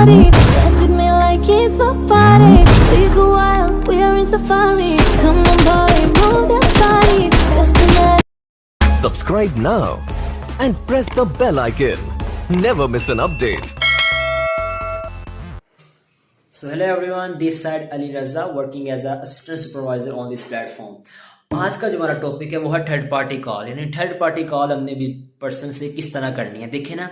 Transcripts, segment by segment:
body. Dance with me like it's my party. We go wild, we are in safari. Come on boy, move that body. That's the night. Subscribe now and press the bell icon. Never miss an update. So hello everyone, this side Ali Raza working as a assistant supervisor on this platform. आज का जो हमारा topic है वो है third party call, यानी third party call हमने भी पर्सन से किस तरह करनी है। देखिए ना,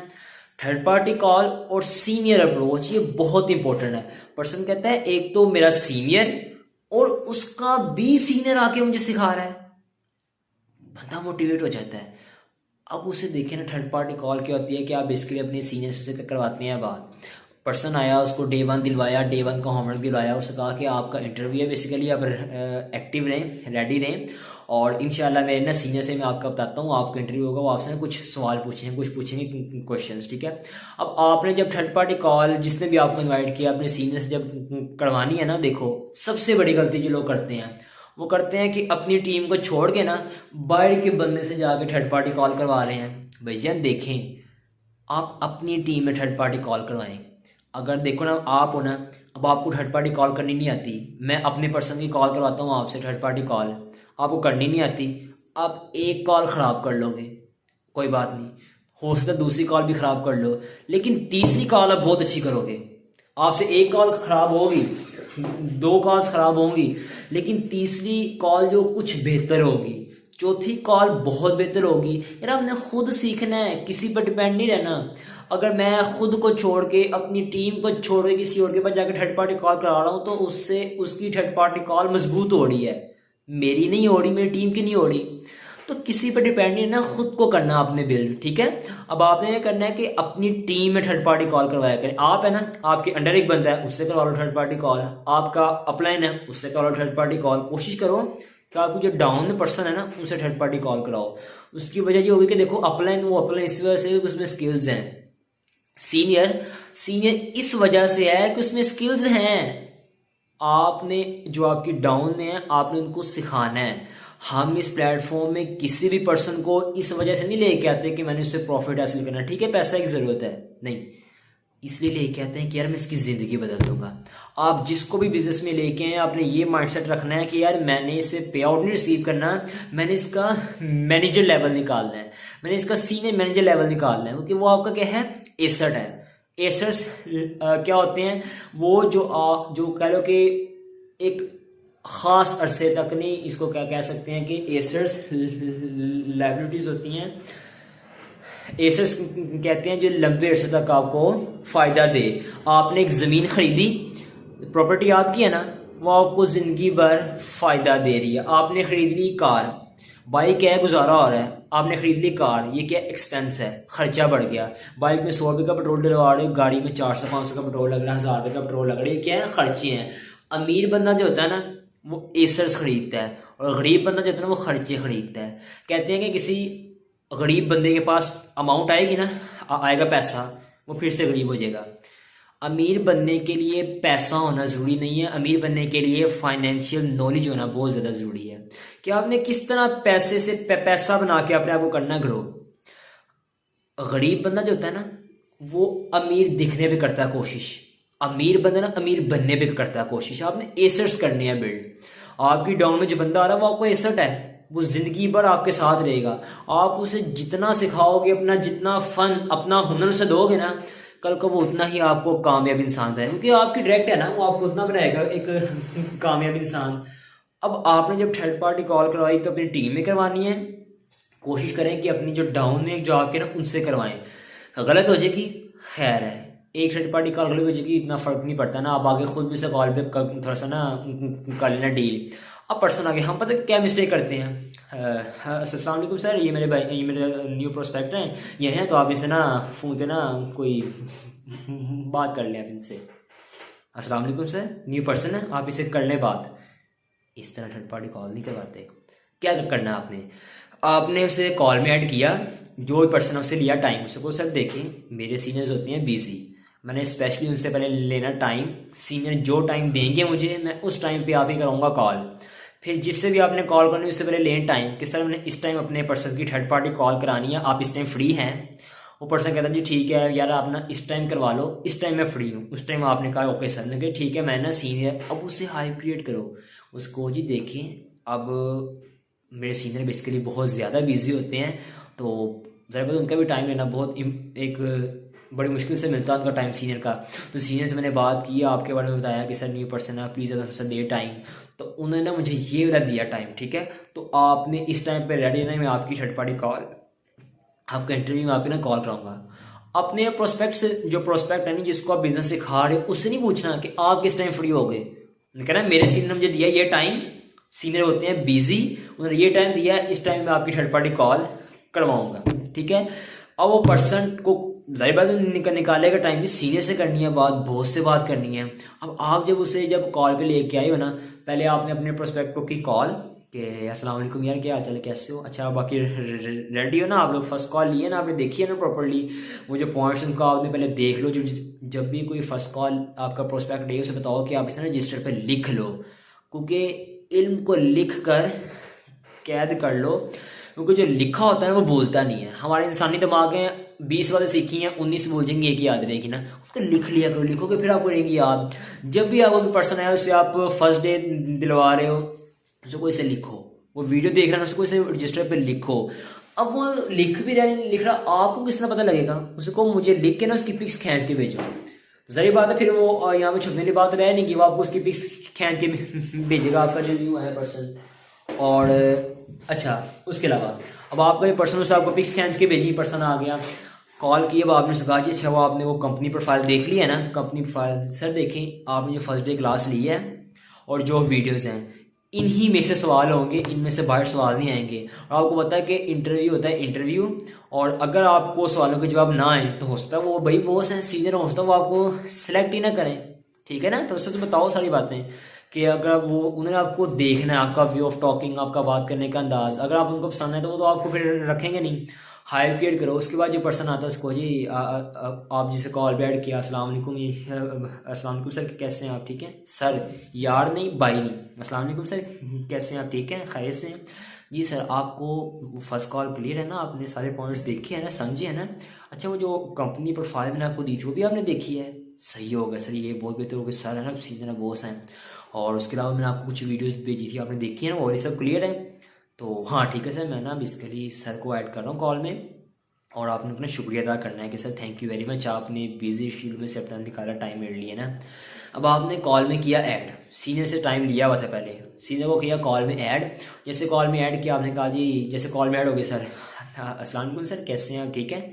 थर्ड पार्टी कॉल और सीनियर अप्रोच ये बहुत इंपॉर्टेंट है। पर्सन कहता है एक तो मेरा सीनियर और उसका भी सीनियर आके मुझे सिखा रहा है, बंदा मोटिवेट हो जाता है। अब उसे देखिए ना, थर्ड पार्टी कॉल क्या होती है कि आप बेसिकली अपने सीनियर से करवाते हैं बात। पर्सन आया, उसको डे 1 दिलवाया, डे 1 का होमवर्क दिलवाया, उससे कहा कि आपका इंटरव्यू है, बेसिकली आप एक्टिव रहें, रेडी रहें और इंशाल्लाह मैं ना सीनियर से मैं आपका बताता हूँ, आपका इंटरव्यू होगा, वो आपसे ना कुछ सवाल पूछेंगे, कुछ पूछेंगे क्वेश्चंस, ठीक है। अब आपने जब थर्ड पार्टी कॉल जिसने भी आपको इन्वाइट किया अपने सीनियर से जब करवानी है ना, देखो सबसे बड़ी गलती जो लोग करते हैं वो करते हैं कि अपनी टीम को छोड़ के ना बाहर के बंदे से जाके थर्ड पार्टी कॉल करवा रहे हैं। भैया देखें, आप अपनी टीम में थर्ड पार्टी कॉल करवाएं। अगर देखो ना, आप हो ना, अब आपको थर्ड पार्टी कॉल करनी नहीं आती, मैं अपने पर्सन की कॉल करवाता हूँ आपसे थर्ड पार्टी कॉल, आपको करनी नहीं आती, आप एक कॉल ख़राब कर लोगे, कोई बात नहीं, हो सकता है दूसरी कॉल भी ख़राब कर लो, लेकिन तीसरी कॉल आप बहुत अच्छी करोगे। आपसे एक कॉल ख़राब होगी, 2 कॉल्स ख़राब होंगी, लेकिन तीसरी कॉल जो कुछ बेहतर होगी, चौथी कॉल बहुत बेहतर होगी। यार हमने खुद सीखना है, किसी पर डिपेंड नहीं रहना। अगर मैं खुद को छोड़ के अपनी टीम को छोड़ के किसी और के पास जाकर थर्ड पार्टी कॉल करा रहा हूँ तो उससे उसकी थर्ड पार्टी कॉल मजबूत हो रही है, मेरी नहीं हो रही, मेरी टीम की नहीं हो रही। तो किसी पर डिपेंड नहीं ना, खुद को करना आपने बिल्ड, ठीक है। अब आपने ये करना है कि अपनी टीम में थर्ड पार्टी कॉल करवाया करें। आप है ना, आपके अंडर एक बंदा है, उससे करवा लो थर्ड पार्टी कॉल, आपका अपलाइन है उससे करवा लो थर्ड पार्टी कॉल। कोशिश करो कि आपको जो डाउन पर्सन है ना उसे थर्ड पार्टी कॉल कराओ। उसकी वजह ये होगी कि देखो अपलाइन वो अपलाइन इस वजह से उसमें स्किल्स हैं, सीनियर इस वजह से है कि उसमें स्किल्स हैं। आपने जो आपकी डाउन में है आपने उनको सिखाना है। हम इस प्लेटफॉर्म में किसी भी पर्सन को इस वजह से नहीं लेके आते कि मैंने उससे प्रॉफिट हासिल करना, ठीक है, पैसा की ज़रूरत है, नहीं, इसलिए लेके आते हैं कि यार मैं इसकी ज़िंदगी बदल दूंगा। आप जिसको भी बिजनेस में लेके आए आपने ये माइंडसेट रखना है कि यार मैंने इसे पे आउट नहीं रिसीव करना, मैंने इसका मैनेजर लेवल निकालना है, मैंने इसका सीनियर मैनेजर लेवल निकालना है, क्योंकि वो आपका क्या है, एसेट है। एसेट्स क्या होते हैं, वो जो कह लो कि एक ख़ास अरसे तक नहीं, इसको क्या कह सकते हैं कि एसेट्स लायबिलिटीज़ होती हैं, एसेट्स कहते हैं जो लंबे अरसे तक आपको फ़ायदा दे। आपने एक ज़मीन ख़रीदी, प्रॉपर्टी आपकी है ना, वो आपको ज़िंदगी भर फ़ायदा दे रही है। आपने ख़रीद ली कार, बाइक है, गुजारा हो रहा है, आपने ख़रीद ली कार, ये क्या एक्सपेंस है, ख़र्चा बढ़ गया। बाइक में 100 रुपये का पेट्रोल डलवा रहे हो, गाड़ी में 400-500 का पेट्रोल लग रहा है, 1000 रुपये का पेट्रोल लग रहा है, ये क्या है, खर्चे हैं। अमीर बंदा जो होता है ना वो एसेट्स ख़रीदता है और गरीब बंदा जो होता है ना वो खर्चे ख़रीदता है। कहते हैं कि किसी गरीब बंदे के पास अमाउंट आएगी ना, आएगा पैसा, वो फिर से गरीब हो जाएगा। अमीर बनने के लिए पैसा होना ज़रूरी नहीं है, अमीर बनने के लिए फाइनेंशियल नॉलेज होना बहुत ज़्यादा ज़रूरी है कि आपने किस तरह पैसे से पैसा बना के अपने आप को करना ग्रो। गरीब बंदा जो होता है ना वो अमीर दिखने पे करता है कोशिश, अमीर बंदा ना अमीर बनने पे करता है कोशिश। आपने एसेट्स करने हैं बिल्ड। आपकी डाउन में जो बंदा आ रहा है वो आपको एसेट है, वो ज़िंदगी भर आपके साथ रहेगा। आप उसे जितना सिखाओगे, अपना जितना फ़न अपना हुनर उसे दोगे ना, कल को वो उतना ही आपको कामयाब इंसान बनाएगा, क्योंकि आपकी डायरेक्ट है ना, वो आपको उतना बनाएगा एक कामयाब इंसान। अब आपने जब थर्ड पार्टी कॉल करवाई तो अपनी टीम में करवानी है, कोशिश करें कि अपनी जो डाउन में जो आपके ना उनसे करवाएं। गलत हो जाएगी खैर है, एक थर्ड पार्टी कॉल गलत हो जाएगी, इतना फ़र्क नहीं पड़ता ना, आप आगे खुद भी से कॉल पे थोड़ा सा ना कर लेना डील। अब पर्सन आगे, हम पता क्या मिस्टेक करते हैं, अस्सलाम वालेकुम सर, ये मेरे भाई, ये मेरे न्यू प्रोस्पेक्टर हैं, ये हैं, तो आप इनसे ना फ़ोन पे ना कोई बात कर लें आप इनसे। अस्सलाम वालेकुम सर, न्यू पर्सन है, आप इसे कर लें बात। इस तरह थर्ड पार्टी कॉल नहीं करवाते। क्या करना आपने उसे कॉल में ऐड किया, जो भी पर्सन उससे लिया टाइम, उसको सर देखें मेरे सीनियर्स होते हैं बिजी, मैंने स्पेशली उनसे पहले लेना टाइम, सीनियर जो टाइम देंगे मुझे मैं उस टाइम पे आप ही कराऊंगा कॉल। फिर जिससे भी आपने कॉल करनी उससे पहले लेन टाइम, किस तरह मैंने इस टाइम अपने पर्सन की थर्ड पार्टी कॉल करानी है, आप इस टाइम फ्री हैं, वो पर्सन कहता है जी ठीक है यार आप ना इस टाइम करवा लो, इस टाइम मैं फ्री हूँ। उस टाइम आपने कहा ओके सर, ने कहा ठीक है मैं ना सीनियर, अब उससे हाइप क्रिएट करो उसको जी। देखें अब मेरे सीनियर बेसिकली बहुत ज़्यादा बिजी होते हैं, तो ज़रा बहुत उनका भी टाइम लेना बहुत एक बड़ी मुश्किल से मिलता है उनका टाइम सीनियर का। तो सीनियर से मैंने बात की, आपके बारे में बताया कि सर न्यू पर्सन है प्लीज़ ज़्यादा से दे टाइम, तो उन्होंने ना मुझे ये वाला दिया टाइम, ठीक है तो आपने इस टाइम पे रेडी ना, मैं आपकी थर्ड पार्टी कॉल, आपका इंटरव्यू में आपकी ना कॉल कराऊंगा। अपने प्रोस्पेक्ट से, जो प्रोस्पेक्ट है ना जिसको आप बिजनेस सिखा रहे हो, उससे नहीं पूछना कि आप किस टाइम फ्री हो गए। कहना मेरे सीनियर ने मुझे दिया ये टाइम, सीनियर होते हैं बिजी, उन्होंने ये टाइम दिया, इस टाइम में आपकी थर्ड पार्टी कॉल करवाऊंगा, ठीक है। अब वो पर्सन को जाहिर बात है निकालेगा टाइम भी, सीनियर से करनी है बात, बॉस से बात करनी है। अब आप जब कॉल पे लेके आए हो ना, पहले आपने अपने प्रोस्पेक्ट को की कॉल कि अस्सलाम वालेकुम यार क्या हाल चाल है, कैसे हो, अच्छा बाकी रेडी हो ना, आप लोग फर्स्ट कॉल लिए ना, आपने देखी है ना प्रॉपर्ली, वो जो पॉइंट्स उनका आपने पहले देख लो। जब भी कोई फर्स्ट कॉल आपका प्रोस्पेक्ट है उसे बताओ कि आप इसे रजिस्टर पे लिख लो, क्योंकि इल्म को लिख कर कैद कर लो, क्योंकि जो लिखा होता है वो बोलता नहीं है। हमारे इंसानी दिमाग हैं 20 बातें सीखी हैं, 19 बोल जाएंगे, एक ही याद रहेगी ना, उसको लिख लिया करो, लिखोगे फिर आपको रहेगी याद। जब भी आपको कोई पर्सन है उससे आप फर्स्ट डे दिलवा रहे हो, उसको इसे लिखो, वो वीडियो देख रहा है उसको इसे रजिस्टर पे लिखो। अब वो लिख भी रहा है, लिख रहा, आपको किस तरह पता लगेगा, उसको मुझे लिख के ना उसकी पिक्स खींच के भेजो। जरी बात है फिर वो यहाँ पे छुपने की बात रह नहीं कि वो आपको उसकी पिक्स खींच के भेजेगा आपका जो न्यू है पर्सन। और अच्छा उसके अलावा अब आपका ये पर्सन उससे आपको पिक्स खींच के भेजी, पर्सन आ गया, कॉल की, अब आपने कहा जी अच्छा वो आपने वो कंपनी प्रोफाइल देख लिया ना, कंपनी प्रोफाइल सर देखें आपने जो फर्स्ट डे क्लास ली है और जो वीडियोज़ हैं इन्हीं में से सवाल होंगे, इनमें से बाहर सवाल नहीं आएंगे। और आपको पता है कि इंटरव्यू होता है इंटरव्यू, और अगर आपको सवालों के जवाब ना आए तो हो सकता है वो भाई बॉस हैं सीनियर, हो सकता है वो आपको सेलेक्ट ही ना करें, ठीक है ना। तो उससे बताओ सारी बातें कि अगर वो उन्होंने आपको देखना है, आपका वे ऑफ टॉकिंग, आपका बात करने का अंदाज़, अगर आप उनको पसंद है तो वो तो आपको फिर रखेंगे नहीं, हाइप क्रिएट करो। उसके बाद जो पर्सन आता है उसको जी आप जिसे कॉल बैठ किया अस्सलाम वालेकुम, ये अस्सलाम वालेकुम सर कैसे हैं आप, ठीक हैं सर, यार नहीं भाई नहीं, अस्सलाम वालेकुम सर कैसे हैं आप, ठीक हैं खैर से हैं जी सर, आपको फर्स्ट कॉल क्लियर है ना, आपने सारे पॉइंट्स देखे हैं ना, समझे हैं ना, अच्छा वो जो कंपनी प्रोफाइल मैंने आपको दी थी वो भी आपने देखी है, सही हो गया सर, ये बहुत बेहतर हो गया सर, है ना सीनियर बॉस हैं। और उसके अलावा मैंने आपको कुछ वीडियोस भेजी थी आपने देखी है ना, और ये सब क्लियर है, तो हाँ ठीक है सर, मैं ना बेसिकली सर को ऐड कर रहा हूँ कॉल में, और आपने अपना शुक्रिया अदा करना है कि sir thank you very much, आपने बिजी शेड्यूल में से अपना निकाला टाइम मेरे लिए ना। अब आपने कॉल में किया ऐड, सीनियर से टाइम लिया हुआ था पहले, सीनियर को किया कॉल में ऐड, जैसे कॉल में ऐड किया आपने कहा जी जैसे कॉल में ऐड हो गई सर अस्सलाम वालेकुम सर कैसे हैं आप, ठीक है।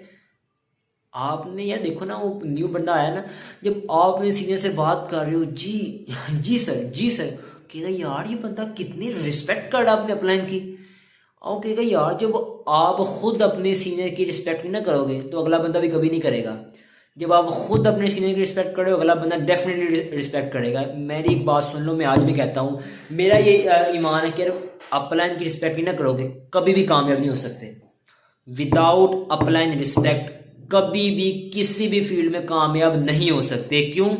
आपने यार देखो ना वो न्यू बंदा आया ना, जब आपने सीनियर से बात कर रहे हो जी सर कहेगा यार ये बंदा कितनी रिस्पेक्ट कर रहा है अपने अपलाइन की। और कहेगा यार जब आप खुद अपने सीनियर की रिस्पेक्ट नहीं ना करोगे तो अगला बंदा भी कभी नहीं करेगा। जब आप खुद अपने सीनियर की रिस्पेक्ट करोगे अगला बंदा डेफिनेटली रिस्पेक्ट करेगा। मेरी एक बात सुन लो, मैं आज भी कहता हूँ, मेरा ये ईमान है कि अपलाइन की रिस्पेक्ट नहीं ना करोगे कभी भी कामयाब नहीं हो सकते। विदाउट अपलाइन रिस्पेक्ट कभी भी किसी भी फील्ड में कामयाब नहीं हो सकते। क्यों?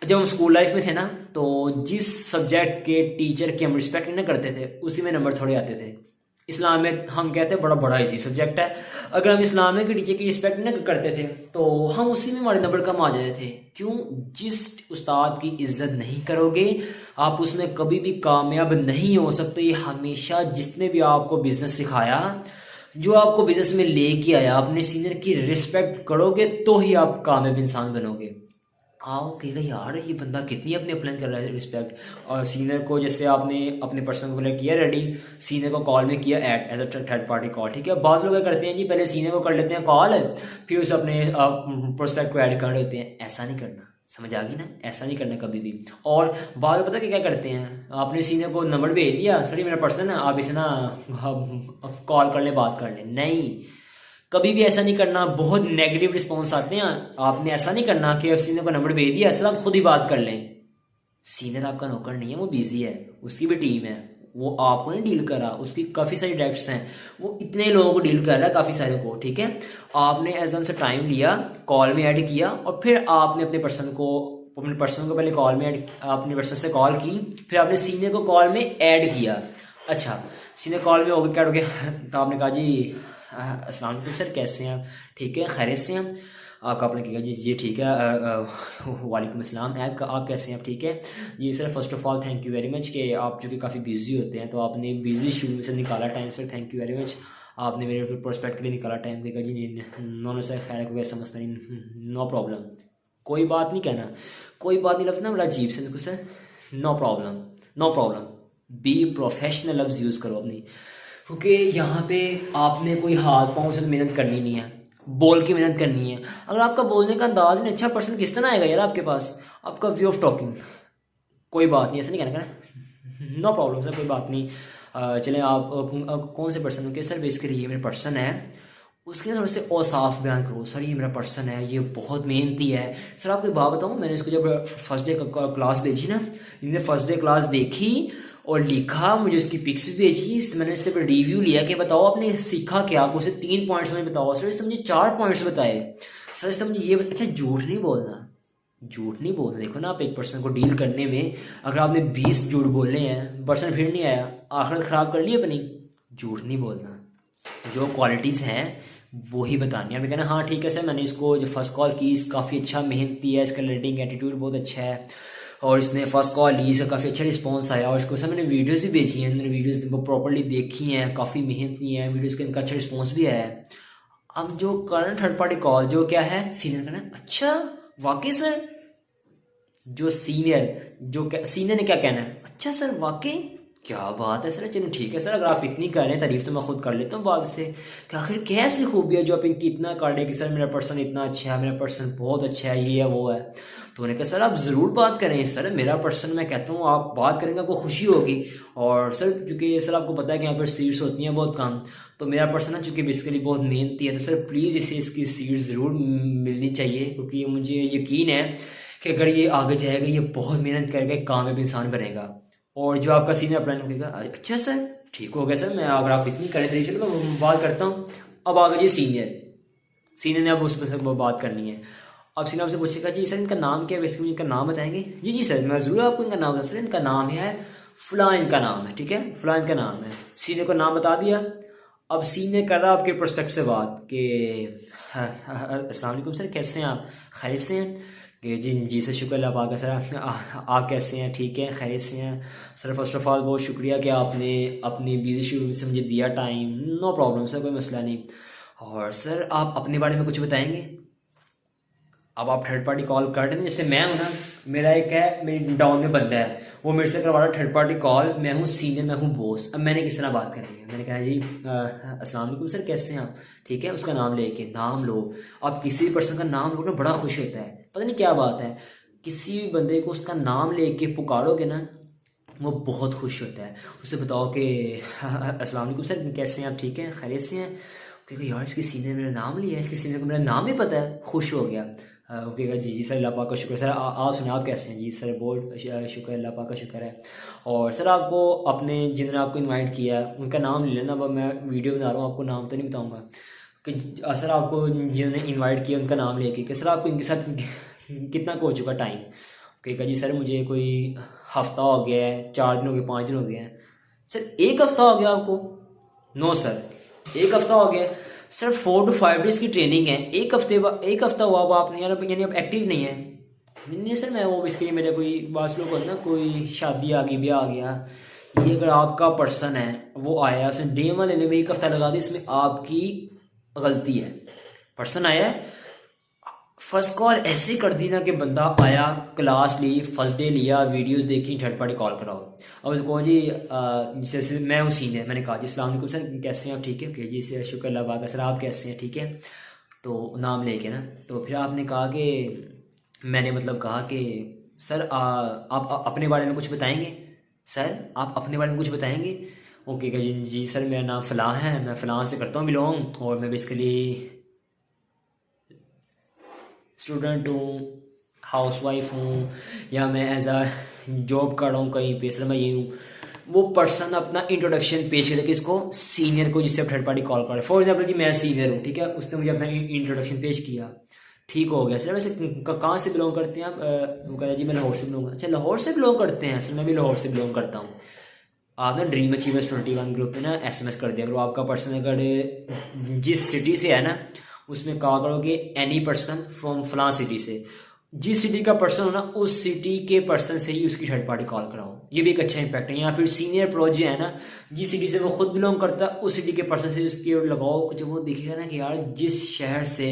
जब हम स्कूल लाइफ में थे ना, तो जिस सब्जेक्ट के टीचर की हम रिस्पेक्ट नहीं करते थे उसी में नंबर थोड़े आते थे। इस्लाम में हम कहते हैं बड़ा इजी सब्जेक्ट है, अगर हम इस्लाम में टीचर की रिस्पेक्ट नहीं करते थे तो हम उसी में हमारे नंबर कम आ जाते थे। क्यों? जिस उस्ताद की इज्जत नहीं करोगे आप उसमें कभी भी कामयाब नहीं हो सकते। हमेशा जिसने भी आपको बिजनेस सिखाया, जो आपको बिजनेस में लेके आया, अपने सीनियर की रिस्पेक्ट करोगे तो ही आप कामयाब इंसान बनोगे। आओ कहेगा यार ये बंदा कितनी अपने अप्लाई कर रहा है रिस्पेक्ट। और सीनियर को जैसे आपने अपने पर्सन को किया रेडी, सीनियर को कॉल में किया add as a third party call, ठीक है। बाज़ लोग क्या करते हैं जी, पहले सीनियर को कर लेते हैं कॉल, फिर उसे अपने प्रोस्पेक्ट को ऐड कर देते हैं। ऐसा नहीं करना, समझ आ गई ना, ऐसा नहीं करना कभी भी। और बाद पता क्या करते हैं, आपने सीनियर को नंबर भेज दिया, सर मेरा पर्सन है आप इसे ना कॉल कर लें, बात कर लें। नहीं, कभी भी ऐसा नहीं करना, बहुत नेगेटिव रिस्पॉन्स आते हैं। आपने ऐसा नहीं करना कि सीनियर को नंबर भेज दिया सर आप खुद ही बात कर लें। सीनियर आपका नौकर नहीं है, वो बिजी है, उसकी भी टीम है, वो आपको नहीं डील कर रहा, उसकी काफ़ी सारी डायरेक्ट्स हैं, वो इतने लोगों को डील कर रहा है, काफ़ी सारे को, ठीक है। आपने एज से टाइम लिया, कॉल में ऐड किया, और फिर आपने अपने पर्सन को पहले कॉल में ऐड, अपने पर्सन से कॉल की, फिर आपने सीनियर को कॉल में ऐड किया। अच्छा सीनियर कॉल में हो गया, क्या हो गया, तो आपने कहा जी अस्सलाम वालेकुम सर, कैसे हैं आप? ठीक है, खैरियत से हैं? आपका आपने कहा जी जी ठीक है। वालेकुम अस्सलाम। आप कैसे हैं? आप ठीक है जी sir. First of all thank you very much कि आप जो कि काफ़ी बिजी होते हैं, तो आपने बिजी शेड्यूल में से निकाला time sir, thank you very much. आपने मेरे प्रोस्पेक्ट के लिए निकाला टाइम, कहा जी नो नो सर, खैर कोई ऐसा मसला नहीं, नो प्रॉब्लम, कोई बात नहीं कहना, कोई बात नहीं लफ्ज़ ना बड़ा अजीब से sir, no problem, no problem. Be professional लफ्ज़ यूज़ करो अपनी, क्योंकि यहाँ पे आपने कोई हाथ पाँव से मेहनत करनी नहीं है, बोल के मेहनत करनी है। अगर आपका बोलने का अंदाज नहीं अच्छा, पर्सन किस तरह आएगा यार आपके पास? आपका वे ऑफ टॉकिंग, कोई बात नहीं, ऐसा नहीं कहना कहना, नो प्रॉब्लम सर, कोई बात नहीं। चलें, आप कौन से पर्सन हो? कि सर बेसिकली ये मेरा पर्सन है, उसके थोड़े से औसाफ बयान करो। सर ये मेरा पर्सन है, ये बहुत मेहनती है। सर आपको एक बात बताऊँ, मैंने इसको जब फर्स्ट डे क्लास भेजी ना, इनने फर्स्ट डे क्लास देखी और लिखा, मुझे उसकी पिक्स भी भेजी, मैंने इससे पर रिव्यू लिया कि बताओ आपने सीखा क्या, आपको उसे 3 पॉइंट्स में बताओ। सर इसने मुझे 4 पॉइंट्स बताए। सर इसने मुझे ये अच्छा, झूठ नहीं बोलना, झूठ नहीं बोलना। देखो ना, आप एक पर्सन को डील करने में अगर आपने 20 झूठ बोलने हैं, पर्सन फिर नहीं आया, आखिरत ख़राब कर ली अपनी। झूठ नहीं बोलना, जो क्वालिटीज़ हैं वो ही बतानी है। अभी कहना हाँ ठीक है सर, मैंने इसको जो फर्स्ट कॉल की, काफ़ी अच्छा मेहनती है, इसका लर्निंग एटीट्यूड बहुत अच्छा है, और इसने फर्स्ट कॉल ली, इसका काफ़ी अच्छा रिस्पांस आया, और इसको सर मैंने वीडियोज़ भी भेजी हैं, मैंने वीडियोज़ प्रॉपर्ली देखी हैं, काफ़ी मेहनती हैं वीडियोज़ के, इनका अच्छा रिस्पांस भी आया है। अब जो करंट थर्ड पार्टी कॉल जो क्या है, सीनियर कहना अच्छा वाकई सर, जो सीनियर ने क्या कहना है, अच्छा सर वाकई क्या बात है सर, चलो ठीक है सर, अगर आप इतनी कर रहे हैं तारीफ तो मैं खुद कर लेता हूँ बाद से कि आखिर क्या ऐसी खूबी है जो आप इनकी इतना कर रहे हैं कि सर मेरा पर्सन इतना अच्छा है, मेरा पर्सन बहुत अच्छा है, ये है वो है। तो उन्होंने कहा सर आप ज़रूर बात करें सर, मेरा पर्सन, मैं कहता हूँ आप बात करेंगे आपको खुशी होगी। और सर चूँकि सर आपको पता है कि यहाँ पर सीट्स होती हैं बहुत कम, तो मेरा पर्सन है चूँकि बेसिकली बहुत मेहनती है, तो सर प्लीज़ इसे इसकी सीट्स ज़रूर मिलनी चाहिए, क्योंकि मुझे यकीन है कि अगर ये आगे जाएगा, ये बहुत मेहनत करके कामयाब इंसान बनेगा। और जो आपका सीनियर प्लान होगा, अच्छा सर ठीक हो गया सर, मैं अगर आप इतनी करें तो चलो मैं बात करता हूँ। अब आ गई सीनियर ने अब उस पर बात करनी है। अब सीनियर आपसे पूछेगा जी सर इनका नाम क्या है, बेसिकली इनका नाम बताएंगे? जी जी सर मैं ज़रूर आपको इनका नाम बता, सर इनका नाम है फ़लाँ, इनका नाम है, ठीक है फ़लाँ इनका नाम है। सीनियर को नाम बता दिया। अब सीनियर कर रहा है आपके प्रोस्पेक्ट से बात कि अस्सलाम वालेकुम सर, कैसे हैं आप? खैरियत से हैं? कि जी सर शुक्र अल्लाह पाक है सर, आप कैसे हैं? ठीक है, खैरियत से हैं सर। फर्स्ट ऑफ़ ऑल बहुत शुक्रिया कि आपने अपनी बिजी शेड्यूल से मुझे दिया टाइम, नो प्रॉब्लम सर, कोई मसला नहीं। और सर आप अपने बारे में कुछ बताएंगे? अब आप थर्ड पार्टी कॉल कर रहे हैं, जैसे मैं हूँ ना, मेरा एक है, मेरी डाउन में बंदा है, वो मेरे से करवा रहा है थर्ड पार्टी कॉल, मैं हूँ सीनियर, मैं हूँ बॉस। अब मैंने किस तरह बात करनी है? मैंने कहा जी अस्सलाम वालेकुम सर, कैसे हैं आप? ठीक है, उसका नाम लेके, नाम लो आप, किसी भी पर्सन का नाम लो ना, बड़ा खुश होता है, पता नहीं क्या बात है, किसी भी बंदे को उसका नाम लेके पुकारोगे ना, वो बहुत खुश होता है। उसे बताओ कि अस्सलाम वालेकुम सर, कैसे हैं आप? ठीक है, खैरियत से हैं? क्योंकि यार इसकी सीनियर मेरा नाम लिया है, इसकी सीनियर को मेरा नाम ही पता है, खुश हो गया। ओके जी जी सर, अल्लाह पाक का शुक्र। सर आप सुनाए, आप कैसे हैं? जी सर बहुत शुक्र, अल्लाह पाक का शुक्र है। और सर आपको अपने जिन्होंने आपको इनवाइट किया है उनका नाम ले लेना, अब मैं वीडियो बना रहा हूँ, आपको नाम तो नहीं बताऊँगा कि सर आपको जिन्होंने इनवाइट किया उनका नाम लेके कि सर आपको इनके साथ कितना हो चुका टाइम? कहेगा जी सर मुझे कोई हफ़्ता हो गया है, 4 दिन हो गए, 5 दिन हो गए हैं। सर 1 हफ़्ता हो गया आपको? नो सर 1 हफ़्ता हो गया सर, 4 to 5 डेज़ की ट्रेनिंग है, 1 हफ़्ता हुआ अब आपने, यानी अब एक्टिव नहीं है। नहीं सर मैं वो इसके लिए मेरा कोई बात लोग होता ना, कोई शादी आ गई, ब्याह आ गया, ये अगर आपका पर्सन है वो आया, उसने DM लेने में 1 हफ़्ता लगा दिया, इसमें आपकी गलती है। पर्सन आया है, फर्स्ट कॉल ऐसे कर दी ना कि बंदा आया, क्लास ली, फर्स्ट डे लिया, वीडियोस देखी, थर्ड पार्टी कॉल कराओ। अब उसको कहो जी जैसे मैं हूँ सीनियर, मैंने कहा जी अस्सलाम वालेकुम सर, कैसे हैं आप? ठीक है, ओके जी सर शुक्र अल्लाह पाक, सर आप कैसे हैं? ठीक है, तो नाम लेके ना, तो फिर आपने कहा कि मैंने मतलब कहा कि सर आप अपने बारे में कुछ बताएंगे? सर आप अपने बारे में कुछ बताएंगे? ओके जी सर मेरा नाम फ़लाँ है, मैं फ़लाँ से करता हूँ बिलोंग, और मैं बेसिकली स्टूडेंट हूँ, हाउसवाइफ हूँ, या मैं एज आ जॉब कर रहा हूँ कहीं पे, सर मैं ये हूँ। वो पर्सन अपना इंट्रोडक्शन पेश करे किसको? सीनियर को, जिससे थर्ड पार्टी कॉल करे। फॉर एग्जाम्पल जी मैं सीनियर हूँ, ठीक है, उसने मुझे अपना इंट्रोडक्शन पेश किया, ठीक हो गया। सर वैसे कहाँ से बिलोंग करते हैं आप? वो कह रहे जी मैं लाहौर से बिलोंग। अच्छा लाहौर से बिलोंग करते हैं? सर मैं भी लाहौर से बिलोंग करता हूँ। आप ना ड्रीम अचीवर्स 21 ग्रुप में ना SMS कर दिया करो। आपका पर्सन अगर जिस सिटी से है ना उसमें कहा करो कि एनी पर्सन फ्रॉम फलां सिटी से, जिस सिटी का पर्सन हो ना उस सिटी के पर्सन से ही उसकी थर्ड पार्टी कॉल कराओ। ये भी एक अच्छा इंपैक्ट है। या फिर सीनियर प्रो जो है ना, जिस सिटी से वो खुद बिलोंग करता है उस सिटी के पर्सन से उसकी ओर लगाओ। जब वो देखेगा ना कि यार जिस शहर से,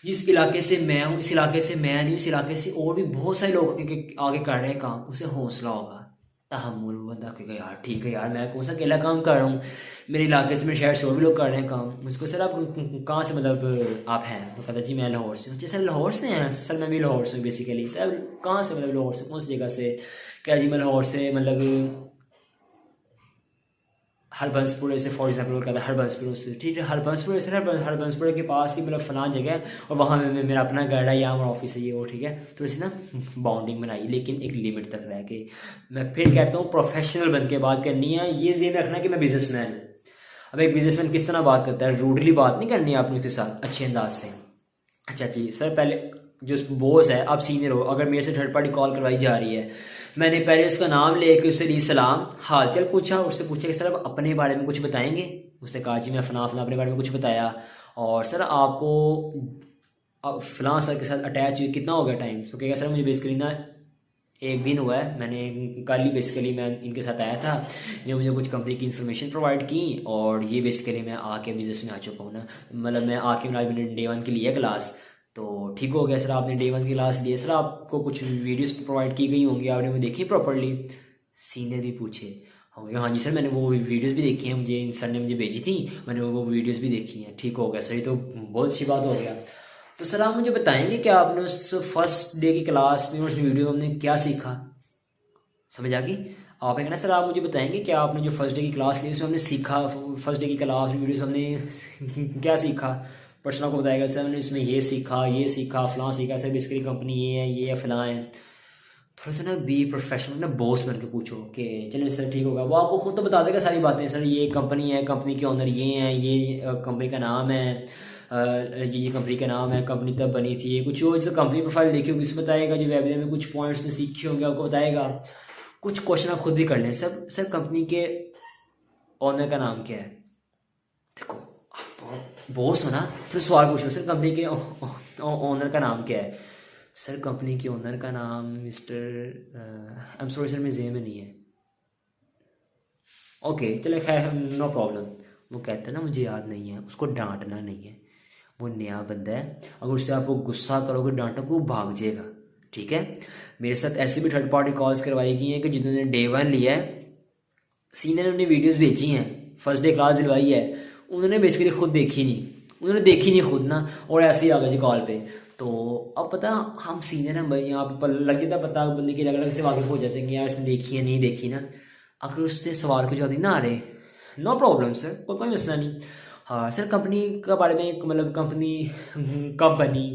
जिस इलाके से मैं हूँ, इस इलाके से मैं नहीं, उस इलाके से और भी बहुत सारे लोग आगे कर रहे हैं काम, उसे हौसला होगा, तहम्मुल, बंदा कहेगा यार ठीक है यार, मैं कौन सा अकेला काम कर रहा हूँ, मेरे इलाके से, मेरे शहर से और भी लोग कर रहे हैं काम। मुझको सर आप कहाँ से मतलब आप हैं? तो कहता जी मैं लाहौर से हूँ। सर लाहौर से हैं? सर मैं भी लाहौर से हूँ बेसिकली। सर कहाँ से मतलब लाहौर से कौन सी जगह से? क्या जी मैं लाहौर से मतलब हरबंसपुर से, फॉर एग्जाम्पल कहता है हरबंसपुर से। ठीक है, हरबंसपुर से, हरबंसपुर के पास ही मतलब फलां जगह है और वहाँ में मेरा अपना घर है, यहाँ हमारा ऑफिस है, ये वो। ठीक है, तो इसे ना बाउंडिंग बनाई, लेकिन एक लिमिट तक रह के। मैं फिर कहता हूँ प्रोफेशनल बन के बात करनी है। ये ज़हन रखना कि मैं बिजनेसमैन हूँ। अब एक बिजनेसमैन किस तरह बात करता है, रूडली बात नहीं करनी है आपने उसके साथ, अच्छे अंदाज से। अच्छा जी सर, पहले जो बॉस है, आप सीनियर हो, अगर मेरे से थर्ड पार्टी कॉल करवाई जा रही है, मैंने पहले उसका नाम लेके उससे ली सलाम, हाल चाल पूछा, उससे पूछा कि सर आप अपने बारे में कुछ बताएंगे। उसने कहा जी मैं फ़लाँ अपने बारे में कुछ बताया, और सर आपको फ़लाँ सर के साथ अटैच हुई कितना हो गया टाइम? तो कहेगा सर मुझे बेसिकली ना 1 दिन हुआ है, मैंने कल ही बेसिकली मैं इनके साथ आया था, ये मुझे कुछ कंपनी की इन्फॉर्मेशन प्रोवाइड की और ये बेसिकली मैं आके बिजनेस में आ चुका हूँ ना, मतलब मैं आके मैंने डे 1 की लिया क्लास, तो ठीक हो गया सर, आपने डे 1 की क्लास ली है सर, आपको कुछ वीडियोस प्रोवाइड की गई होंगी, आपने वो देखी प्रॉपर्ली? सीनियर भी पूछे होंगे हाँ जी सर मैंने वो वीडियोस भी देखी हैं, मुझे सर ने मुझे भेजी थी, मैंने वो वीडियोस भी देखी हैं। ठीक हो गया सर, ये तो बहुत अच्छी बात हो गया। तो सर आप मुझे बताएंगे कि आपने उस फर्स्ट डे की क्लास में, उस वीडियो में हमने क्या सीखा? समझ आ गई? आप है ना सर, आप मुझे बताएंगे कि आपने जो फर्स्ट डे की क्लास ली उसमें हमने सीखा, फर्स्ट डे की क्लास वीडियो हमने क्या सीखा? पर्सन को बताएगा सर मैंने इसमें ये सीखा फलां सीखा सर, बेसिकली कंपनी ये है फलां है। थोड़ा सा ना बी प्रोफेशनल ना बॉस बन के पूछो कि चलिए सर ठीक होगा, वो आपको खुद तो बता देगा सारी बातें, सर ये कंपनी है, कंपनी के ओनर ये हैं, ये कंपनी का नाम है, ये कंपनी का नाम है, कंपनी तब बनी थी, ये कुछ जो कंपनी प्रोफाइल देखी होगी उसमें बताएगा, जो वेबिनार में कुछ पॉइंट्स ने सीखे होंगे आपको बताएगा। कुछ क्वेश्चन आप खुद भी कर लें, सर कंपनी के ओनर का नाम क्या है? देखो आप बॉस हो ना, फिर सवाल पूछो सर कंपनी के ओनर का नाम क्या है? सर कंपनी के ओनर का नाम mister I am sorry sir मेरे ज़हन में नहीं है। ओके चले खैर नो प्रॉब्लम। वो कहता है ना मुझे याद नहीं है, उसको डांटना नहीं है, वो नया बंदा है, अगर उससे आपको गुस्सा करोगे डांटोगे वो भाग जाएगा। ठीक है, मेरे साथ ऐसे भी थर्ड पार्टी कॉल्स करवाई गई हैं कि जिन्होंने डे 1 लिया है, सीनियर ने वीडियोस भेजी हैं, फर्स्ट डे क्लास दिलवाई है, उन्होंने बेसिकली खुद देखी नहीं, उन्होंने देखी नहीं खुद ना, और ऐसे ही आ गए जी कॉल पे। तो अब पता हम सीनियर हैं भाई, यहाँ पर लग जाता पता बंदे की अलग अलग से वाकिफ हो जाते हैं कि यार इसने देखी है नहीं देखी ना। अगर उससे सवाल को जवाब नहीं ना आ रहे, नो प्रॉब्लम सर, कोई मसला नहीं। हाँ सर कंपनी के बारे में, मतलब कंपनी कब बनी,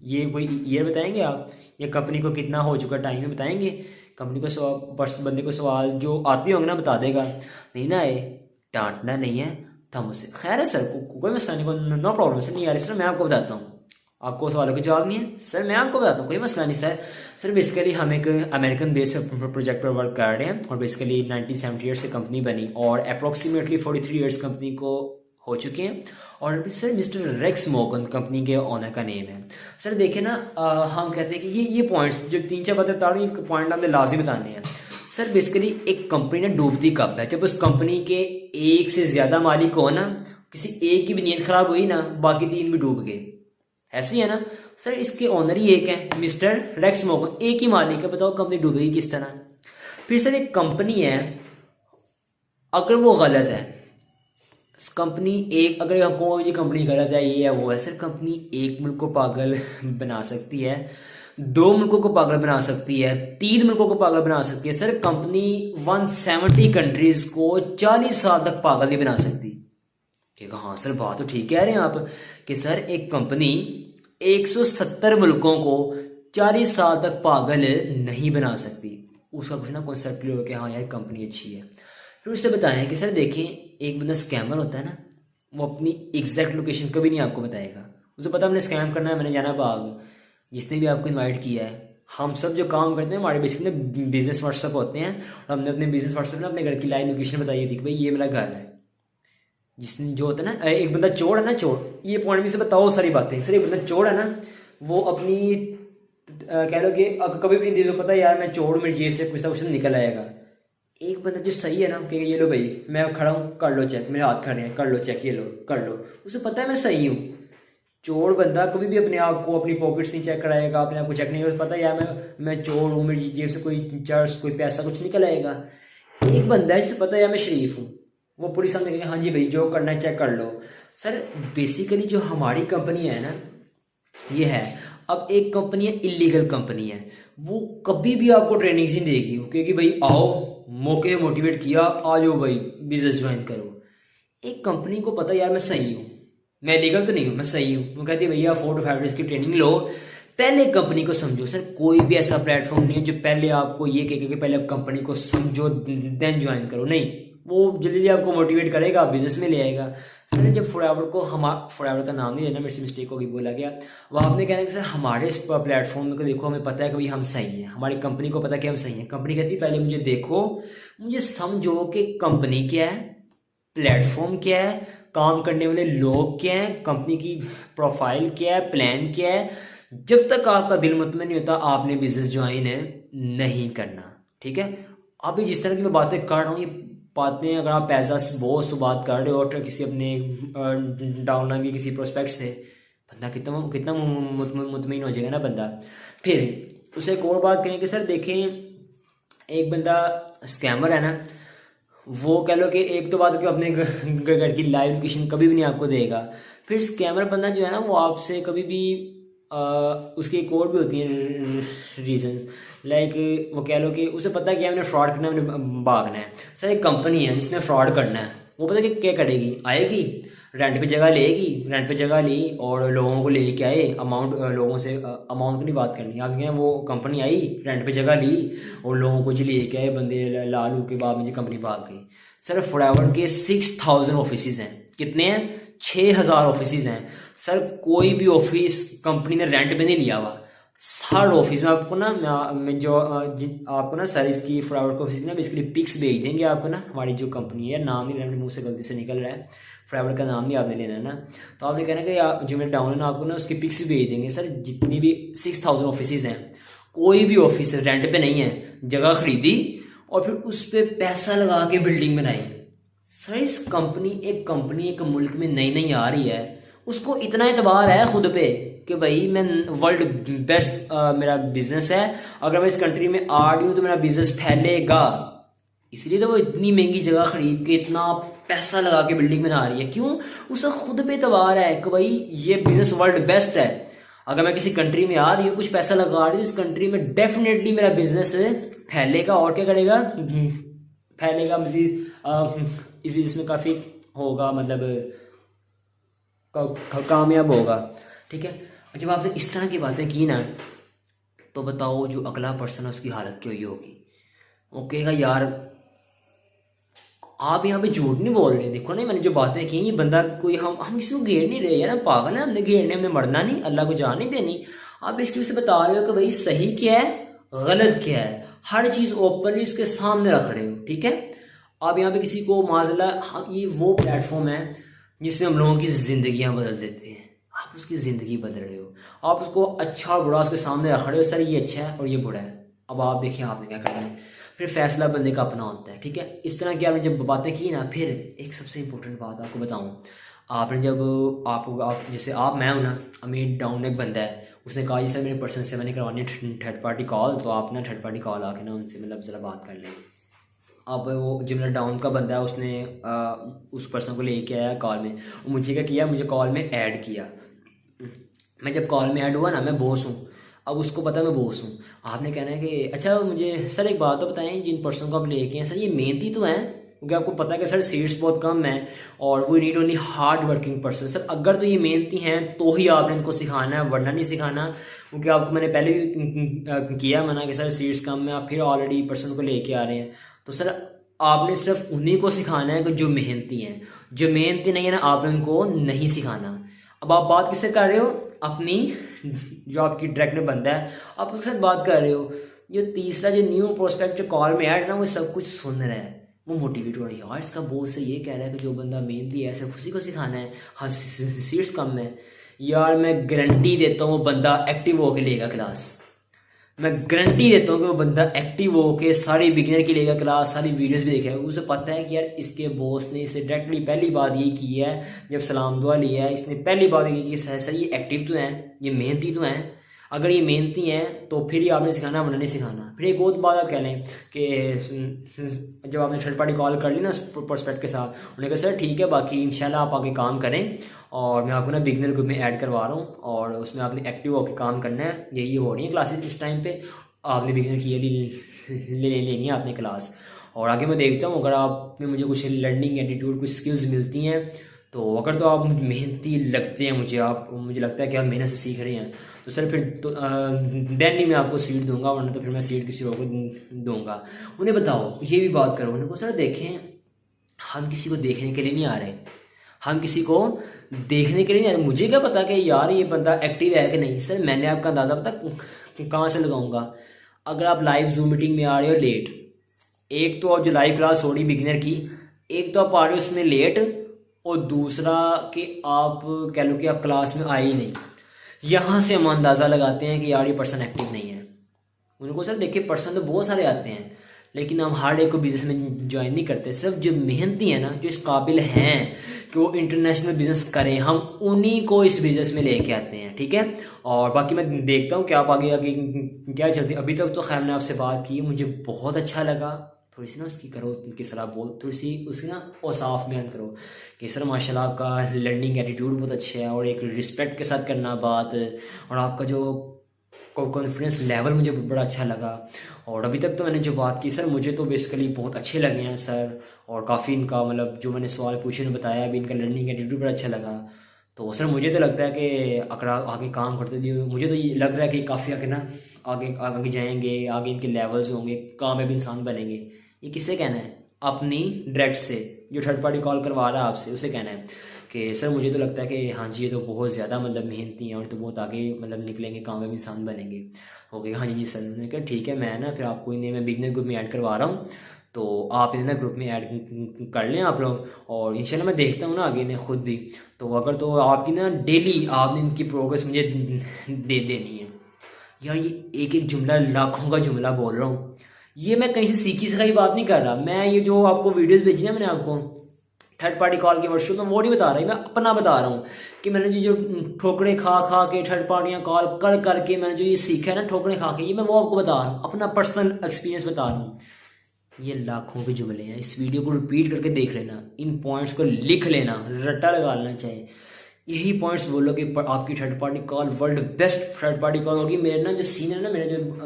ये कोई ईयर बताएंगे आप, या कंपनी को कितना हो चुका टाइम में बताएंगे? कंपनी को सवाल, बंदे को सवाल जो आते होंगे ना बता देगा, नहीं ना आए डांटना नहीं है, थम उसे। खैर है सर कोई मसला नहीं, नो प्रॉब्लम सर। नहीं यार सर मैं आपको बताता हूँ, आपको सवालों का जवाब नहीं है सर, मैं आपको बताता हूँ, कोई मसला नहीं सर। सर बेसिकली हम एक अमेरिकन बेस्ड प्रोजेक्ट पर वर्क कर रहे हैं, और बेसिकली 1970 ईयर्स से कंपनी बनी और अप्रॉक्सीमेटली 43 ईयर्स कंपनी को हो चुके हैं। और सर मिस्टर रेक्स मोगन कंपनी के ऑनर का नेम है। सर देखिए ना हम कहते हैं कि ये पॉइंट्स जो 3-4 बातें बता रही हूँ, पॉइंट हमें लाजिम बताने हैं। सर बेसिकली एक कंपनी ना डूबती कब है? जब उस कंपनी के एक से ज़्यादा मालिक हो ना, किसी एक की भी नीयत ख़राब हुई ना, बाकी 3 भी डूब गए, ऐसी है ना। सर इसके ऑनर ही एक है मिस्टर रेक्स मोगन, एक ही मालिक है, बताओ कंपनी डूबेगी किस तरह? फिर सर एक कंपनी है, अगर वो गलत है, कंपनी एक, अगर कोई जी कंपनी गलत है, ये है वो है, सर कंपनी एक मुल्क को पागल बना सकती है, 2 मुल्कों को पागल बना सकती है, 3 मुल्कों को पागल बना सकती है। सर कंपनी 170 कंट्रीज को 40 साल तक पागल नहीं बना सकती। ठीक है हाँ सर बात तो ठीक कह रहे हैं आप कि सर एक कंपनी 170 मुल्कों को 40 साल तक पागल नहीं बना सकती। उसका कुछ ना कॉन्सेप्ट हो कि हाँ यार कंपनी अच्छी है। फिर उससे बताएं कि सर देखें एक बंदा स्कैमर होता है ना, वो अपनी एग्जैक्ट लोकेशन कभी नहीं आपको बताएगा, उसे पता मैंने स्कैम करना है, मैंने जाना बाग, जिसने भी आपको इनवाइट किया है हम सब जो काम करते हैं हमारे बेसिकली बिजनेस व्हाट्सअप होते हैं, और हमने अपने बिजनेस व्हाट्सअप में अपने घर की लाइव लोकेशन बताई थी कि भाई ये मेरा घर है। जिसने जो होता है ना, एक बंदा चोर है ना, चोर, ये पॉइंट में से बताओ सारी बातें। सर एक बंदा चोर है ना, वो अपनी कह लो कि कभी भी नहीं दे पता यार मैं चोर, मेरी जेब से कुछ ना कुछ निकल आएगा। एक बंदा जो सही है ना, कि ये लो भाई मैं खड़ा हूँ, कर लो चेक, मेरे हाथ खड़े हैं, कर लो चेक, ये लो कर लो, उसे पता है मैं सही हूँ। चोर बंदा कभी भी अपने आप को, अपनी पॉकेट्स नहीं चेक कराएगा, अपने आप को चेक नहीं कर, पता है यार मैं चोर हूँ, मेरी जेब से कोई चर्स, कोई पैसा कुछ निकल आएगा। एक बंदा है जिसे पता है यार मैं शरीफ हूँ, वो पूरी सामने कहेगा हाँ जी भाई जो करना है चेक कर लो। सर बेसिकली जो हमारी कंपनी है ना, ये है, अब एक कंपनी है इलीगल कंपनी है, वो कभी भी आपको ट्रेनिंग नहीं देगी, क्योंकि भाई आओ, मौके मोटिवेट किया, आ जाओ भाई बिजनेस ज्वाइन करो। एक कंपनी को पता यार मैं सही हूँ, मैं लीगल तो नहीं हूँ, मैं सही हूँ, वो कहती है भैया 4 to 5 डेज की ट्रेनिंग लो, पहले कंपनी को समझो। सर कोई भी ऐसा प्लेटफॉर्म नहीं है जो पहले आपको ये कहे कि पहले आप कंपनी को समझो देन ज्वाइन करो, नहीं, वो जल्दी आपको मोटिवेट करेगा, बिजनेस में ले आएगा। सर जब फॉरएवर को, फॉरएवर का नाम नहीं लेना, मेरे से मिस्टेक होगी, बोला गया, वह आपने कहना कि सर हमारे इस प्लेटफॉर्म को देखो, हमें पता है कि भाई हम सही हैं, हमारी कंपनी को पता है कि हम सही हैं। कंपनी कहती है पहले मुझे देखो, मुझे समझो कि कंपनी क्या है, प्लेटफॉर्म क्या है, काम करने वाले लोग क्या हैं, कंपनी की प्रोफाइल क्या है, प्लान क्या है। जब तक आपका दिल मुतमईन नहीं होता आपने बिजनेस ज्वाइन है नहीं करना, ठीक है। अभी जिस तरह की मैं बातें कर रहा हूँ, ये बातें अगर आप एज अ बॉस बात कर रहे हो और किसी अपने डाउन की किसी प्रोस्पेक्ट से, बंदा कितना मुतमईन हो जाएगा ना बंदा। फिर उसे एक और बात कहें कि सर देखें, एक बंदा स्कैमर है ना, वो कह लो कि एक तो बात कि अपने घर की लाइव लोकेशन कभी भी नहीं आपको देगा। फिर स्कैमर बंदा जो है ना, वो आपसे कभी भी उसकी एक और भी होती हैं रीजंस, लाइक वो कह लो कि उसे पता है कि हमने फ्रॉड करना है, हमने भागना है। सर एक कंपनी है जिसने फ्रॉड करना है, वो पता है कि क्या करेगी, आएगी रेंट पे जगह लेगी, रेंट पे जगह ली और लोगों को लेके आए, अमाउंट लोगों से अमाउंट की नहीं बात करनी, आप क्या वो कंपनी आई, रेंट पे जगह ली और लोगों को जी लेके आए, बंदे लालू के बाद मुझे कंपनी भाग गई। सर फॉरएवर के 6000 ऑफिस हैं, कितने हैं, 6000 ऑफिस हैं। सर कोई भी ऑफिस कंपनी ने रेंट पे नहीं लिया हुआ, हर ऑफिस में आपको ना, मैं जो आपको ना सर इसकी फॉरएवर के ऑफिस की ना बेसिकली पिक्स भेज देंगे आपको ना, हमारी जो कंपनी है, नाम नहीं, मेरे मुंह से गलती से निकल रहा है, फॉरएवर का नाम नहीं आपने लेना है ना, तो आपने कहना कि जो मेरे डाउन है ना, आपको ना उसकी पिक्स भी भेज देंगे। सर जितनी भी 6000 ऑफिस हैं, कोई भी ऑफिस रेंट पे नहीं है, जगह खरीदी और फिर उस पर पैसा लगा के बिल्डिंग बनाई। सर इस कंपनी एक मुल्क में नई नई आ रही है, उसको इतना एतबार है खुद पे कि भाई मैं वर्ल्ड बेस्ट मेरा बिजनेस है, अगर मैं इस कंट्री में आ रही हूँ तो मेरा बिजनेस फैलेगा, इसलिए तो वो इतनी महंगी जगह खरीद के इतना पैसा लगा के बिल्डिंग बना रही है। क्यों, उसे खुद पे एतबार है कि भाई ये बिजनेस वर्ल्ड बेस्ट है, अगर मैं किसी कंट्री में आ रही हूँ, कुछ पैसा लगा रही हूँ, इस कंट्री में डेफिनेटली मेरा बिजनेस फैलेगा। और क्या करेगा, फैलेगा, मजीद इस बिजनेस में काफ़ी होगा, मतलब कामयाब होगा, ठीक है। और जब आपने इस तरह की बातें की ना, तो बताओ जो अगला पर्सन है उसकी हालत क्या हुई होगी। वो कहेगा यार आप यहाँ पे झूठ नहीं बोल रहे, देखो ना मैंने जो बातें की, ये बंदा कोई हम किसी को घेर नहीं रहे यार, ना पागल है, हमने घेरने, हमने मरना नहीं, अल्लाह को जान नहीं देनी। आप इसकी से बता रहे हो कि भाई सही क्या है, गलत क्या है, हर चीज़ ओपनली उसके सामने रख रहे हो, ठीक है। आप यहाँ पे किसी को माजला, ये वो प्लेटफॉर्म है जिसमें हम लोगों की ज़िंदगियाँ बदल देते हैं, आप उसकी ज़िंदगी बदल रहे हो, आप उसको अच्छा और बुरा उसके सामने रख रहे हो, सर ये अच्छा है और ये बुरा है, अब आप देखिए आपने क्या करना है। फिर फैसला बंदे का अपना होता है, ठीक है। इस तरह की आपने जब बातें की ना, फिर एक सबसे इम्पोर्टेंट बात आपको बताऊं, आपने जब आप जैसे मैं हूं ना, अमीर डाउन एक बंदा है, उसने कहा जी सर मेरे पर्सन से मैंने करवानी है थर्ड पार्टी कॉल, तो आप ना थर्ड पार्टी कॉल आके ना उनसे मतलब ज़रा बात कर लें। अब वो जो मेरा डाउन का बंदा है, उसने उस पर्सन को लेके आया कॉल में, मुझे क्या किया, मुझे कॉल में ऐड किया। मैं जब कॉल में ऐड हुआ ना, मैं बॉस हूँ, अब उसको पता है मैं बॉस हूँ। आपने कहना है कि अच्छा मुझे सर एक बात तो बताएं, जिन पर्सन को आप लेके हैं सर ये मेहनती तो हैं, क्योंकि आपको पता है कि सर सीट्स बहुत कम हैं और वो need only hard working person. Sir अगर तो ये मेहनती हैं तो ही आपने इनको सिखाना है, वरना नहीं सिखाना, क्योंकि आपको मैंने पहले भी किया मना कि सर सीट्स कम है, आप फिर ऑलरेडी पर्सन को लेके आ रहे हैं, तो सर आपने सिर्फ उन्हीं को सिखाना है कि जो मेहनती हैं, जो मेहनती नहीं है ना आपने उनको नहीं सिखाना। अब आप बात किससे कर रहे हो, अपनी जो आपकी डायरेक्ट में बंदा है आप उसके साथ बात कर रहे हो, जो तीसरा जो न्यू प्रोस्पेक्ट जो कॉल में ऐड ना वो सब कुछ सुन रहा है, वो मोटिवेट हो रहा है, यार इसका बॉस से ये कह रहा है कि जो बंदा मेहनती है सिर्फ उसी को सिखाना है, हाँ सीट्स कम है, यार मैं गारंटी देता हूँ वो बंदा एक्टिव होकर लेगा क्लास, मैं गारंटी देता हूँ कि वो बंदा एक्टिव होकर सारी बिगिनर की लेगा क्लास, सारी वीडियोस भी देखेगा, उसे पता है कि यार इसके बॉस ने इसे डायरेक्टली पहली बात ये की है, जब सलाम दुआ लिया है इसने पहली बात ये की कि सर ये एक्टिव तो हैं, ये मेहनती तो हैं, अगर ये मेहनती हैं तो फिर ही आपने सिखाना वरना नहीं सिखाना। फिर एक और बात आप कह लें कि जब आपने थर्ड पार्टी कॉल कर ली ना प्रोस्पेक्ट के साथ, उन्होंने कहा सर ठीक है बाकी इंशाल्लाह आप आगे काम करें और मैं आपको ना बिगनर ग्रुप में ऐड करवा रहा हूँ और उसमें आपने एक्टिव होकर काम करना है, यही हो रही है क्लासेस इस टाइम पे, आपने बिगनर की लेनी है आपने क्लास, और आगे मैं देखता हूँ अगर आप में मुझे कुछ लर्निंग एटीट्यूड कुछ स्किल्स मिलती हैं तो अगर तो आप मेहनती लगते हैं मुझे लगता है कि आप मेहनत से सीख रहे हैं तो सर फिर तो देन ही मैं आपको सीट दूंगा, वरना तो फिर मैं सीट किसी और को दूंगा। उन्हें बताओ ये भी बात करो, उन्हें को सर देखें हम किसी को देखने के लिए नहीं आ रहे, हम किसी को देखने के लिए नहीं आ रहे, मुझे क्या पता कि यार ये बंदा एक्टिव है कि नहीं, सर मैंने आपका अंदाज़ा पता कहाँ से लगाऊंगा, अगर आप लाइव जूम मीटिंग में आ रहे हो लेट, एक तो जो लाइव क्लास हो रही बिगिनर की, एक तो आप आ रहे हो उसमें लेट और दूसरा कि आप कह लो कि आप क्लास में आए ही नहीं, यहाँ से हम अंदाज़ा लगाते हैं कि यार ये पर्सन एक्टिव नहीं है। उनको सर देखिए पर्सन तो बहुत सारे आते हैं लेकिन हम हर एक को बिज़नेस में ज्वाइन नहीं करते, सिर्फ जो मेहनती है ना जो इस काबिल हैं कि वो इंटरनेशनल बिज़नेस करें हम उन्हीं को इस बिज़नेस में लेके आते हैं, ठीक है। और बाकी मैं देखता हूँ कि आप आगे आगे क्या चलती है। अभी तक तो खैर मैंने आपसे बात की, मुझे बहुत अच्छा लगा, थोड़ी सी ना उसकी करो उनकी सलाह बोल, थोड़ी सी उसकी ना औसाफ बयान करो कि सर माशाल्लाह आपका लर्निंग एटीट्यूड बहुत अच्छा है और एक रिस्पेक्ट के साथ करना बात, और आपका जो कॉन्फिडेंस लेवल मुझे बड़ा अच्छा लगा। और अभी तक तो मैंने जो बात की सर मुझे तो बेसिकली बहुत अच्छे लगे हैं सर, और काफ़ी इनका मतलब जो मैंने सवाल पूछे उन्हें बताया अभी, इनका लर्निंग एटीट्यूड बड़ा अच्छा लगा। तो सर मुझे तो लगता है कि अगर आगे काम करते दिए मुझे तो ये लग रहा है कि काफ़ी आगे ना आगे जाएंगे, आगे इनके लेवल्स होंगे, कामयाब इंसान बनेंगे। ये किससे कहना है? अपनी डायरेक्ट से, जो थर्ड पार्टी कॉल करवा रहा है आपसे उसे कहना है कि सर मुझे तो लगता है कि हाँ जी ये तो बहुत ज़्यादा मतलब मेहनती हैं और तो बहुत आगे मतलब निकलेंगे, कामयाब इंसान बनेंगे। ओके हाँ जी सर, मैंने कहा ठीक है मैं ना फिर आपको इन्हें मैं बिगनर ग्रुप में ऐड करवा रहा हूँ, तो आप इन्हें ना ग्रुप में ऐड कर लें आप लोग, और इंशाल्लाह मैं देखता हूँ ना आगे इन्हें खुद भी, तो अगर तो आपकी ना डेली आपने इनकी प्रोग्रेस मुझे दे देनी है। यार ये एक एक जुमला लाखों का जुमला बोल रहा हूँ, ये मैं कहीं से सीखी सिखाई बात नहीं कर रहा, मैं ये जो आपको वीडियोस भेजी ना मैंने आपको थर्ड पार्टी कॉल के वर्कशॉप में, वो नहीं बता रहा मैं अपना बता रहा हूँ कि मैंने जो ठोकरे खा के थर्ड पार्टियाँ कॉल कर करके मैंने जो ये सीखा है ना ठोकरे खा के, ये मैं वो आपको बता रहा हूँ, अपना पर्सनल एक्सपीरियंस बता रहा हूँ। ये लाखों के जुमले हैं, इस वीडियो को रिपीट करके देख लेना, इन पॉइंट्स को लिख लेना, रट्टा लगा लेना चाहिए, यही पॉइंट्स बोलो कि आपकी third party call world best third party call होगी। मेरे ना जो सीनियर ना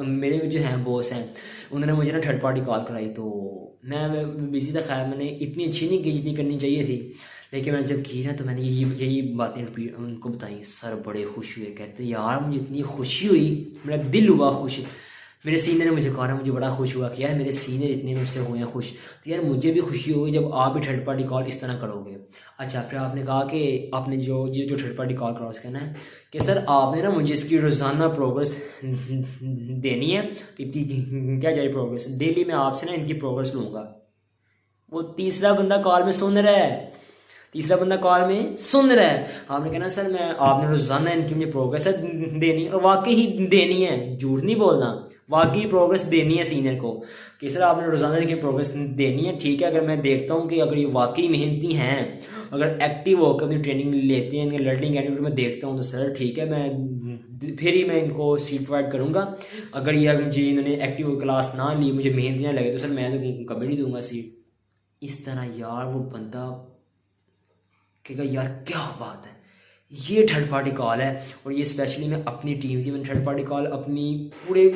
मेरे जो हैं बॉस हैं उन्होंने मुझे ना थर्ड पार्टी कॉल कराई, तो मैं बिजी था, खैर मैंने इतनी अच्छी नहीं की जितनी करनी चाहिए थी, लेकिन मैंने जब की ना तो मैंने यही बातें रिपीट उनको बताई। सर बड़े खुश हुए, कहते यार मुझे इतनी खुशी हुई, मेरा दिल हुआ खुश, मेरे सीनियर ने मुझे कहा, मुझे बड़ा खुश हुआ कि यार मेरे सीनियर इतने मुझसे हुए हैं खुश, तो यार मुझे भी खुशी होगी जब आप भी थर्ड पार्टी कॉल इस तरह करोगे। अच्छा फिर आपने कहा कि आपने जो थर्ड पार्टी कॉल करा उसका कहना है कि सर आपने ना मुझे इसकी रोज़ाना प्रोग्रेस देनी है, कि क्या जाए प्रोग्रेस, डेली मैं आपसे ना इनकी प्रोग्रेस लूँगा। वो तीसरा बंदा कॉल में सुन रहा है, आपने कहना सर मैं आपने रोज़ाना इनकी मुझे प्रोग्रेस देनी है, और वाकई ही देनी है, झूठ नहीं बोलना, वाकई प्रोग्रेस देनी है सीनियर को कि सर आपने रोज़ाना इनकी प्रोग्रेस देनी है, ठीक है। अगर मैं देखता हूँ कि अगर ये वाकई मेहनती हैं, अगर एक्टिव होकर अपनी ट्रेनिंग लेते हैं, इनके लर्निंग एटीट्यूड में देखता हूँ तो सर ठीक है मैं फिर ही मैं इनको सीट प्रोवाइड करूँगा। अगर ये मुझे इन्होंने एक्टिव क्लास ना ली, मुझे मेहनती ना लगे तो सर मैं तो कभी नहीं दूंगा सीट। इस तरह यार वो बंदा कहेगा यार क्या बात है, ये थर्ड पार्टी कॉल है। और ये स्पेशली मैं अपनी टीम से, मैंने थर्ड पार्टी कॉल अपनी पूरे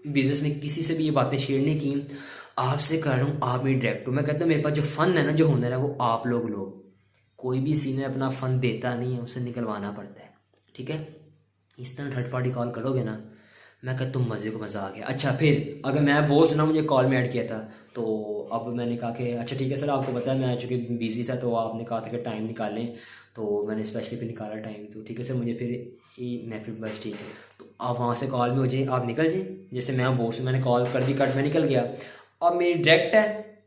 बिजनेस में किसी से भी ये बातें शेयर नहीं की, आपसे कर रहा हूँ, आप मेरी डायरेक्ट हो। मैं कहता हूँ मेरे पास जो फ़न है ना, जो हुनर है वो आप लोग कोई भी सीनियर अपना फ़न देता नहीं है, उसे निकलवाना पड़ता है, ठीक है। इस तरह थर्ड पार्टी कॉल करोगे ना, मैं कहता तुम मज़े को मज़ा आ गया। अच्छा फिर अगर मैं बॉस ना मुझे कॉल में ऐड किया था, तो अब मैंने कहा कि अच्छा ठीक है सर, आपको पता है मैं चूँकि बिज़ी था, तो आपने कहा था कि टाइम निकालें, तो मैंने स्पेशली फिर निकाला टाइम। तो ठीक है सर, मुझे फिर मैं फिर बस ठीक है, तो आप वहाँ से कॉल में हो जाए, आप निकल जाए। जैसे मैं बॉस मैंने कॉल कर दी, कट में निकल गया। अब मेरी डायरेक्ट है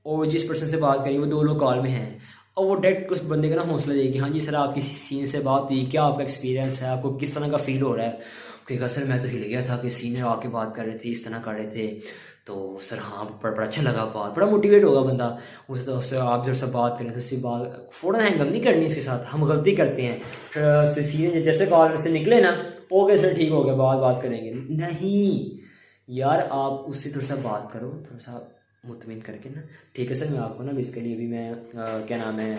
और जिस पर्सन से बात करी वो 2 लोग कॉल में हैं, और वो डायरेक्ट उस बंदे का ना हौसला देगी, हाँ जी सर आप किसी सीन से बात हुई, क्या आपका एक्सपीरियंस है, आपको किस तरह का फील हो रहा है। कहेगा सर मैं तो हिल गया था कि सीनियर आके बात कर रहे थे, इस तरह कर रहे थे, तो सर हाँ बड़ा अच्छा लगा, बात बड़ा मोटिवेट होगा बंदा। उससे तो उससे आप जब सब बात करें तो उससे बात फ़ौरन हैंगअप नहीं करनी उसके साथ, हम गलती करते हैं। फिर सीनियर जैसे कॉल में से निकले ना, ओके सर ठीक हो गया, बात करेंगे, नहीं यार आप उससे थोड़ा सा बात करो, थोड़ा सा मुतमिन करके ना। ठीक है सर, मैं आपको ना बेसिकली अभी मैं क्या नाम है,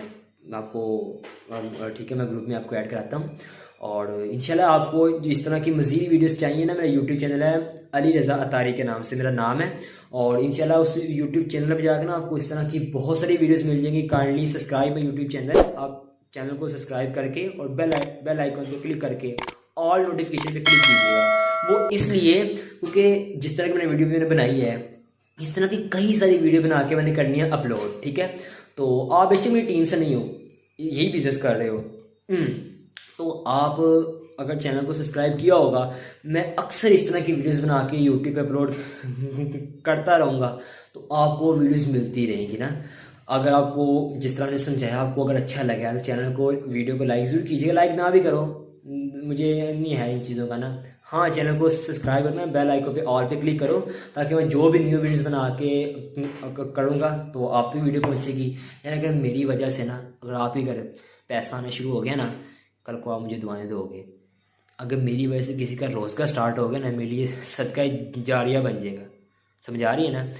मैं आपको ठीक है मैं ग्रुप में आपको ऐड कराता हूँ। और इंशाल्लाह आपको जो इस तरह की मज़ीद वीडियोस चाहिए ना, मेरा यूट्यूब चैनल है अली रज़ा अतारी के नाम से मेरा नाम है, और इंशाल्लाह उस यूट्यूब चैनल पर जाकर ना आपको इस तरह की बहुत सारी वीडियोस मिल जाएंगी। काइंडली सब्सक्राइब है यूट्यूब चैनल, आप चैनल को सब्सक्राइब करके और बेल आइकन पर क्लिक करके ऑल नोटिफिकेशन पे क्लिक कीजिएगा। वो इसलिए क्योंकि जिस तरह की मैंने वीडियो मैंने बनाई है, इस तरह की कई सारी वीडियो बना के मैंने करनी है अपलोड, ठीक है। तो आप बेशक मेरी टीम से नहीं हो, यही बिजनेस कर रहे हो, तो आप अगर चैनल को सब्सक्राइब किया होगा, मैं अक्सर इस तरह की वीडियोस बना के यूट्यूब पे अपलोड करता रहूँगा, तो आपको वीडियोस मिलती रहेंगी ना। अगर आपको जिस तरह मैंने समझाया आपको अगर अच्छा लगा तो चैनल को वीडियो को लाइक ज़रूर कीजिएगा, लाइक ना भी करो मुझे नहीं है इन चीज़ों का ना। हाँ चैनल को सब्सक्राइब करना, बेल आइकन पे ऑल पे क्लिक करो, ताकि मैं जो भी न्यू वीडियोस बना के करूँगा तो आप तक वीडियो पहुँचेगी। यानी अगर मेरी वजह से ना, अगर आप ही अगर पैसा आना शुरू हो गया ना, कल को आप मुझे दुआएं दोगे। अगर मेरी वजह से किसी का रोज़गार स्टार्ट हो गया ना, मेरे लिए सदका जारिया बन जाएगा। समझ आ रही है ना।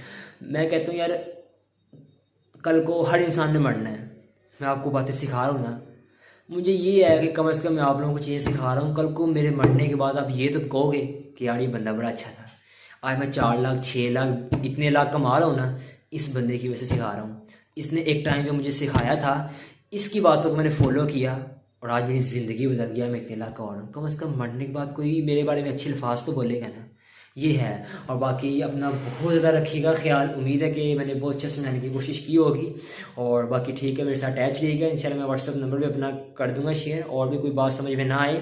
मैं कहता हूँ यार कल को हर इंसान ने मरना है, मैं आपको बातें सिखा रहा हूँ ना, मुझे ये है कि कम से कम मैं आप लोगों को चीज़ें सिखा रहा हूँ, कल को मेरे मरने के बाद आप ये तो कहोगे कि यार ये बंदा बड़ा अच्छा था। आज मैं 4 लाख 6 लाख इतने लाख कमा रहा हूँ ना, इस बंदे की वजह से सिखा रहा हूँ। इसने एक टाइम पे मुझे सिखाया था, इसकी बातों को मैंने फॉलो किया और आज मेरी ज़िंदगी बदल गया, मैं इतने लाख कमा रहा हूँ। कम से कम मरने के बाद कोई मेरे बारे में अच्छे अल्फाज तो बोलेगा ना, ये है। और बाकी अपना बहुत ज़्यादा रखिएगा ख्याल, उम्मीद है कि मैंने बहुत अच्छा समझाने की कोशिश की होगी। और बाकी ठीक है, मेरे साथ अटैच रहिएगा, इंशाल्लाह मैं व्हाट्सअप नंबर भी अपना कर दूंगा शेयर। और भी कोई बात समझ में ना आए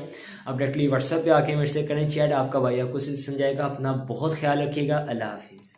आप डायरेक्टली व्हाट्सअप पे आके मेरे से करें चैट, आपका भाई आपको समझाएगा। अपना बहुत ख्याल रखिएगा, अल्लाह हाफिज़।